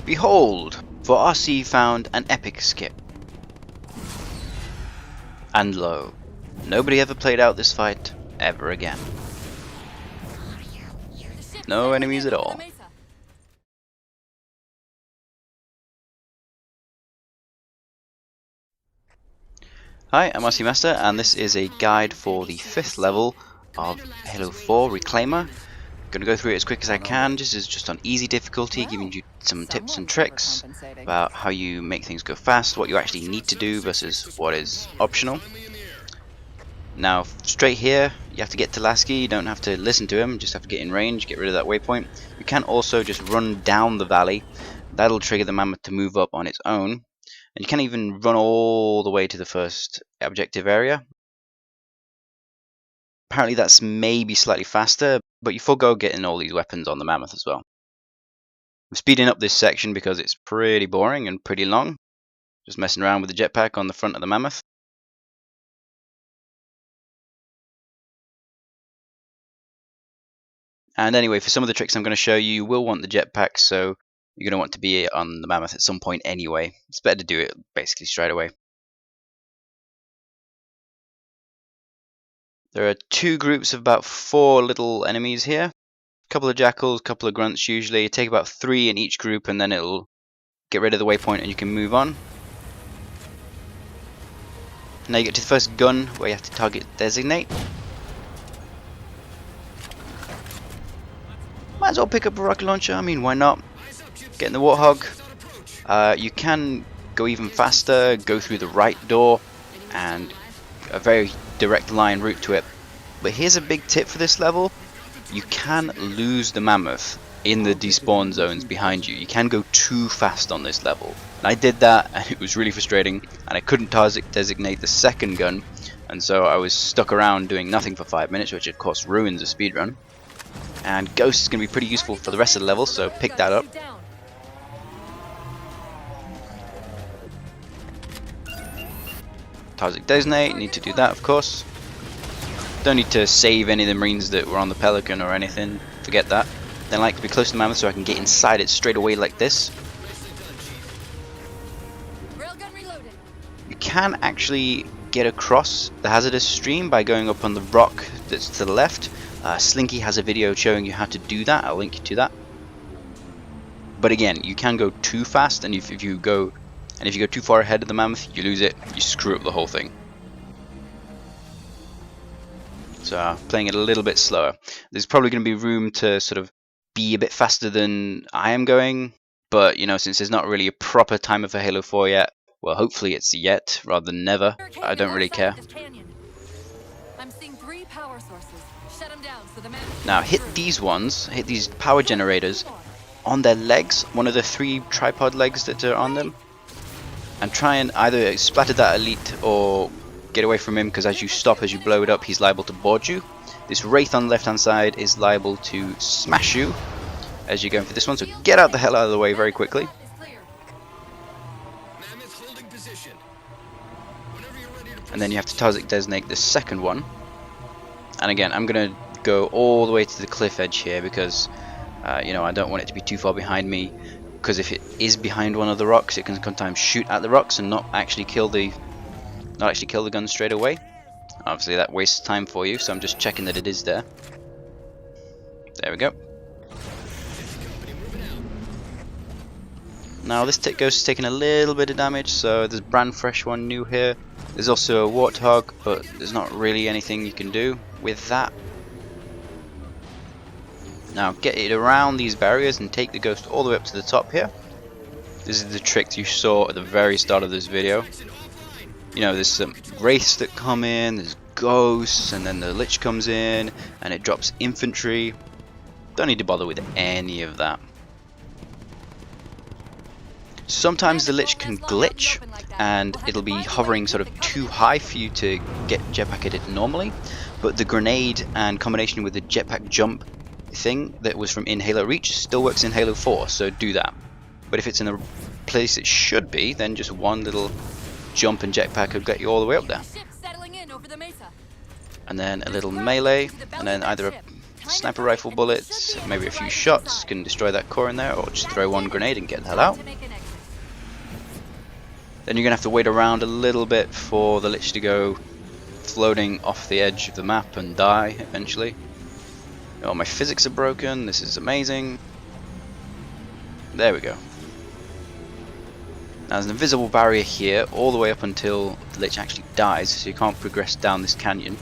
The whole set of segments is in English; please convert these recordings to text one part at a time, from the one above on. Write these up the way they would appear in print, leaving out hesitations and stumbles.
Behold, for RC found an epic skip. And lo, nobody ever played out this fight ever again. No enemies at all. Hi, I'm RC Master, and this is a guide for the 5th level of Halo 4 Reclaimer. I'm going to go through it as quick as I can. This is just on easy difficulty, giving you some tips and tricks about how you make things go fast, what you actually need to do versus what is optional. Now, straight here, you have to get to Lasky. You don't have to listen to him, you just have to get in range, get rid of that waypoint. You can also just run down the valley. That'll trigger the mammoth to move up on its own. And you can even run all the way to the first objective area. Apparently that's maybe slightly faster, but you forego getting all these weapons on the mammoth as well. I'm speeding up this section because it's pretty boring and pretty long. Just messing around with the jetpack on the front of the mammoth. And anyway, for some of the tricks I'm going to show you, you will want the jetpack, so you're going to want to be on the mammoth at some point anyway. It's better to do it basically straight away. There are 2 groups of about 4 little enemies here. A couple of jackals, a couple of grunts usually. Take about 3 in each group and then it'll get rid of the waypoint and you can move on. Now you get to the first gun where you have to target designate. Might as well pick up a rocket launcher, I mean why not? Get in the Warthog. You can go even faster, go through the right door, and a very direct line route to it. But here's a big tip for this level: you can lose the mammoth in the despawn zones behind you. You can go too fast on this level. And I did that and it was really frustrating, and I couldn't designate the second gun, and so I was stuck around doing nothing for 5 minutes, which of course ruins a speedrun. And Ghost is going to be pretty useful for the rest of the level, so pick that up. Target designate, need to do that of course. Don't need to save any of the marines that were on the Pelican or anything, forget that. Then I like to be close to the mammoth so I can get inside it straight away like this. You can actually get across the hazardous stream by going up on the rock that's to the left. Slynki has a video showing you how to do that, I'll link you to that. But again, you can go too fast, and if you go too far ahead of the mammoth, you lose it, you screw up the whole thing. So playing it a little bit slower. There's probably going to be room to sort of be a bit faster than I am going, but you know, since there's not really a proper timer for Halo 4 yet, well hopefully it's yet rather than never, I don't really care. Now hit these ones, hit these power generators on their legs, one of the 3 tripod legs that are on them, and try and either splatter that elite or get away from him, because as you blow it up, he's liable to board you. This wraith on the left hand side is liable to smash you as you're going for this one, so get out the hell out of the way very quickly. And then you have to target designate the second one. And again, I'm going to go all the way to the cliff edge here because you know, I don't want it to be too far behind me, because if it is behind one of the rocks, it can sometimes shoot at the rocks and not actually kill the gun straight away. Obviously that wastes time for you, so I'm just checking that it is there. There we go. Now this ghost is taking a little bit of damage, so there's a brand fresh one new here. There's also a Warthog, but there's not really anything you can do with that. Now get it around these barriers and take the ghost all the way up to the top here. This is the trick you saw at the very start of this video. You know, there's some wraiths that come in, there's ghosts, and then the Lich comes in and it drops infantry. Don't need to bother with any of that. Sometimes the Lich can glitch and it'll be hovering sort of too high for you to get jetpack at it normally, but the grenade and combination with the jetpack jump thing that was from in Halo Reach still works in Halo 4, so do that. But if it's in a place it should be, then just one little jump and jetpack will get you all the way up there. And then a little melee, and then either a sniper rifle bullets, maybe a few shots can destroy that core in there, or just throw one grenade and get the hell out. Then you're going to have to wait around a little bit for the Lich to go floating off the edge of the map and die eventually. Oh, my physics are broken, this is amazing. There we go. Now there's an invisible barrier here all the way up until the Lich actually dies, so you can't progress down this canyon.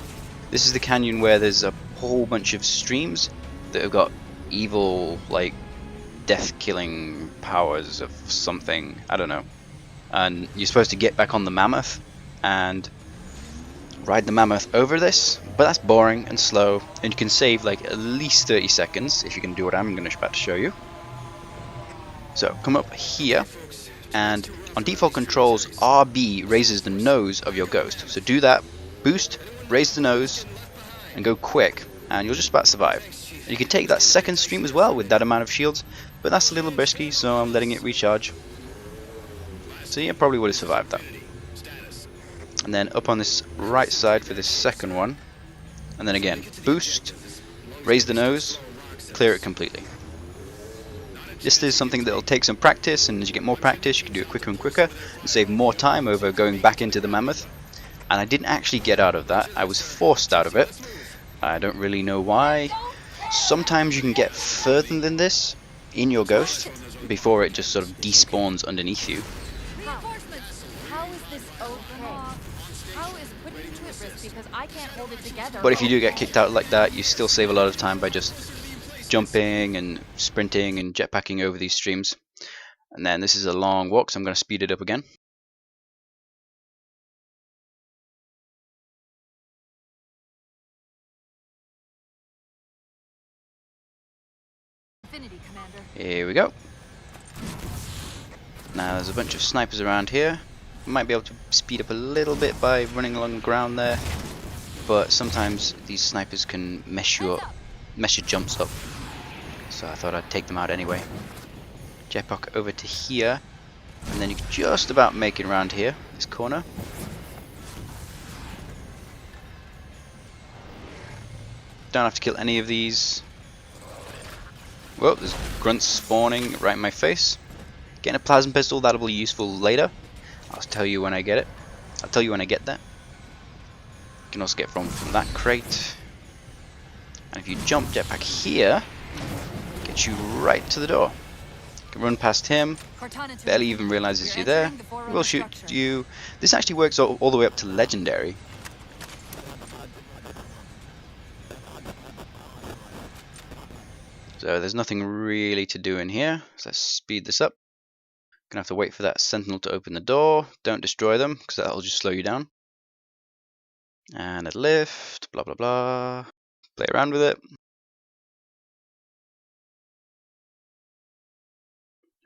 This is the canyon where there's a whole bunch of streams that have got evil, like, death-killing powers of something, I don't know. And you're supposed to get back on the mammoth and ride the mammoth over this, but that's boring and slow, and you can save like at least 30 seconds if you can do what I'm about to show you. So come up here, and on default controls, RB raises the nose of your ghost. So do that, boost, raise the nose, and go quick, and you'll just about survive. And you can take that second stream as well with that amount of shields, but that's a little risky, so I'm letting it recharge. So yeah, probably would have survived that. And then up on this right side for this second one, and then again, boost, raise the nose, clear it completely. This is something that will take some practice, and as you get more practice you can do it quicker and quicker and save more time over going back into the mammoth. And I didn't actually get out of that, I was forced out of it. I don't really know why. Sometimes you can get further than this in your ghost before it just sort of despawns underneath you. But if you do get kicked out like that, you still save a lot of time by just jumping and sprinting and jetpacking over these streams. And then this is a long walk, so I'm going to speed it up again. Here we go. Now there's a bunch of snipers around here. Might be able to speed up a little bit by running along the ground there, but sometimes these snipers can mess you up, mess your jumps up, so I thought I'd take them out anyway. Jetpack over to here, and then you can just about make it around here, this corner. Don't have to kill any of these. Whoa, there's grunts spawning right in my face. Getting a plasma pistol, that'll be useful later. I'll tell you when I get it. I'll tell you when I get that. You can also get from that crate. And if you jump jetpack here, get you right to the door. You can run past him, barely even realizes you're there. We'll shoot you. This actually works all the way up to legendary. So there's nothing really to do in here. So let's speed this up. Gonna have to wait for that sentinel to open the door. Don't destroy them, because that'll just slow you down. And a lift, blah blah blah. Play around with it.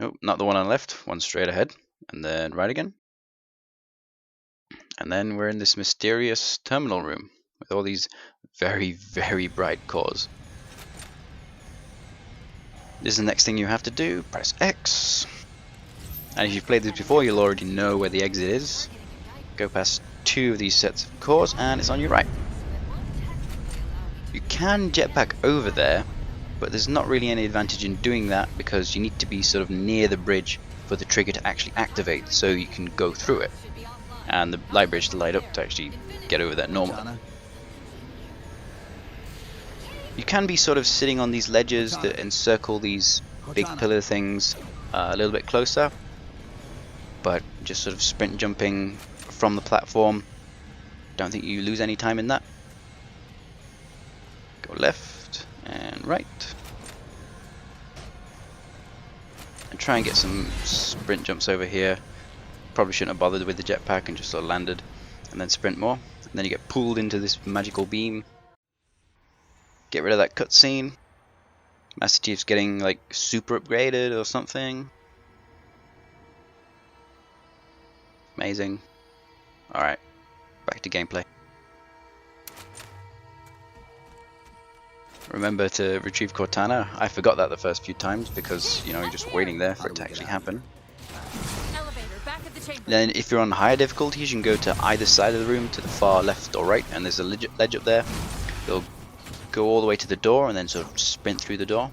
Nope, not the one on the left, one straight ahead. And then right again. And then we're in this mysterious terminal room with all these very, very bright cores. This is the next thing you have to do. Press X. And if you've played this before, you'll already know where the exit is. Go past 2 of these sets of cores, and it's on your right. You can jetpack over there, but there's not really any advantage in doing that because you need to be sort of near the bridge for the trigger to actually activate, so you can go through it. And the light bridge to light up to actually get over that normally. You can be sort of sitting on these ledges that encircle these big pillar things a little bit closer, but just sort of sprint jumping from the platform, don't think you lose any time in that. Go left and right, and try and get some sprint jumps over here. Probably shouldn't have bothered with the jetpack and just sort of landed, and then sprint more, and then you get pulled into this magical beam. Get rid of that cutscene. Master Chief's getting like super upgraded or something. Amazing. Alright, back to gameplay. Remember to retrieve Cortana. I forgot that the first few times because, you know, you're just waiting there for it to actually happen. Then if you're on higher difficulties, you can go to either side of the room, to the far left or right, and there's a ledge up there. You'll go all the way to the door and then sort of sprint through the door,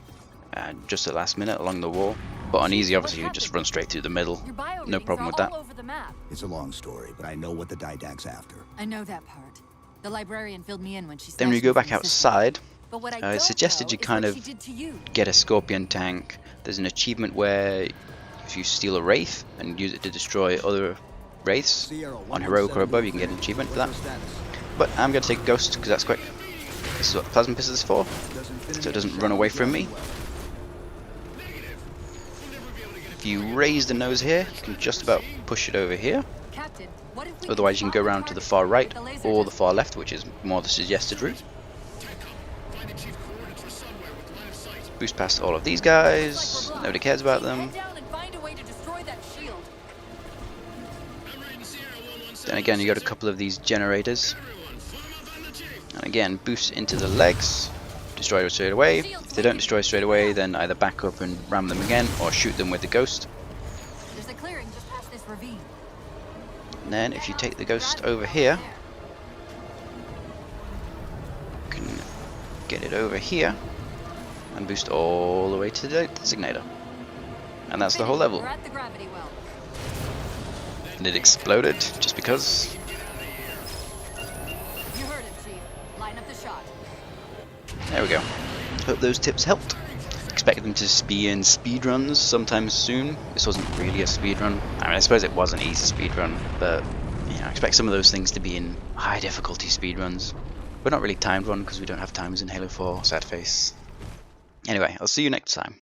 just at the last minute along the wall. But on easy, obviously, you just run straight through the middle. No problem with that. It's a long story, but I know what the Didact's after. I know that part. The librarian filled me in when she. Then when you go back outside, I it's suggested you kind of get a scorpion tank. There's an achievement where if you steal a wraith and use it to destroy other wraiths on heroic or above, you can get an achievement for that. But I'm going to take a ghost because that's quick. This is what the plasma pistol is for, so it doesn't run away from me. If you raise the nose here, you can just about push it over here. Otherwise you can go around to the far right or the far left, which is more the suggested route. Boost past all of these guys, nobody cares about them. Then again you got a couple of these generators. And again, boost into the legs, destroy them straight away. If they don't destroy straight away, then either back up and ram them again, or shoot them with the ghost. There's a clearing just past this ravine. And then if you take the ghost over here, you can get it over here, and boost all the way to the designator. And that's the whole level. We're at the gravity well. And it exploded, just because. There we go. Hope those tips helped. Expect them to be in speedruns sometime soon. This wasn't really a speedrun. I mean, I suppose it was an easy speedrun, but you know, expect some of those things to be in high difficulty speedruns. But not really timed one because we don't have timers in Halo 4, sad face. Anyway, I'll see you next time.